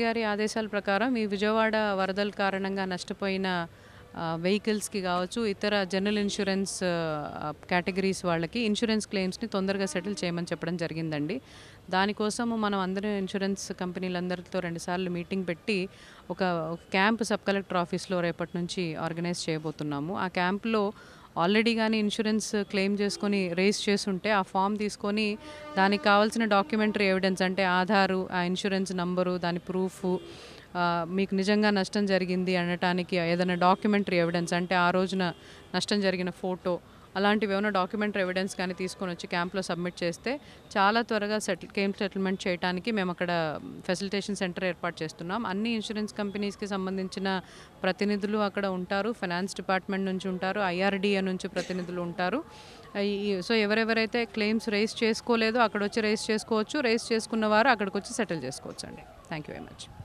గారి ఆదేశాల ప్రకారం ఈ విజయవాడ వరదల కారణంగా నష్టపోయిన వెహికల్స్‌కి గావచ్చు, ఇతర జనరల్ ఇన్స్యూరెన్స్ కేటగరీస్ వాళ్ళకి ఇన్స్యూరెన్స్ క్లెయిమ్స్‌ని తొందరగా సెటిల్ చేయమని చెప్పడం జరిగిందండి. దానికోసము మనం అందరం ఇన్స్యూరెన్స్ కంపెనీలందరితో 2 సార్లు మీటింగ్ పెట్టి ఒక ఒక క్యాంప్ సబ్ కలెక్టర్ ఆఫీస్‌లో రేపటి నుంచి ఆర్గనైజ్ చేయబోతున్నాము. ఆ క్యాంప్‌లో ఆల్రెడీ గాని ఇన్స్యూరెన్స్ క్లెయిమ్ చేసుకొని రైజ్ చేసుంటే ఆ ఫార్మ్ తీసుకొని దానికి కావాల్సిన డాక్యుమెంటరీ ఎవిడెన్స్ అంటే ఆధారు, ఆ ఇన్స్యూరెన్స్ నంబరు, దాని ప్రూఫు, మీకు నిజంగా నష్టం జరిగింది అనటానికి ఏదైనా డాక్యుమెంటరీ ఎవిడెన్స్ అంటే ఆ రోజున నష్టం జరిగిన ఫోటో అలాంటివి ఏమైనా డాక్యుమెంటరీ ఎవిడెన్స్ కానీ తీసుకొని వచ్చి క్యాంప్లో సబ్మిట్ చేస్తే చాలా త్వరగా క్లెయిమ్ సెటిల్మెంట్ చేయడానికి మేము అక్కడ ఫెసిలిటేషన్ సెంటర్ ఏర్పాటు చేస్తున్నాం. అన్ని ఇన్సూరెన్స్ కంపెనీస్కి సంబంధించిన ప్రతినిధులు అక్కడ ఉంటారు. ఫైనాన్స్ డిపార్ట్మెంట్ నుంచి ఉంటారు, ఐఆర్డిఏ నుంచి ప్రతినిధులు ఉంటారు. సో ఎవరెవరైతే క్లెయిమ్స్ రైజ్ చేసుకోలేదో అక్కడ వచ్చి రైజ్ చేసుకోవచ్చు, రైజ్ చేసుకున్న వారు అక్కడికి వచ్చి సెటిల్ చేసుకోవచ్చు అండి. Thank you very much.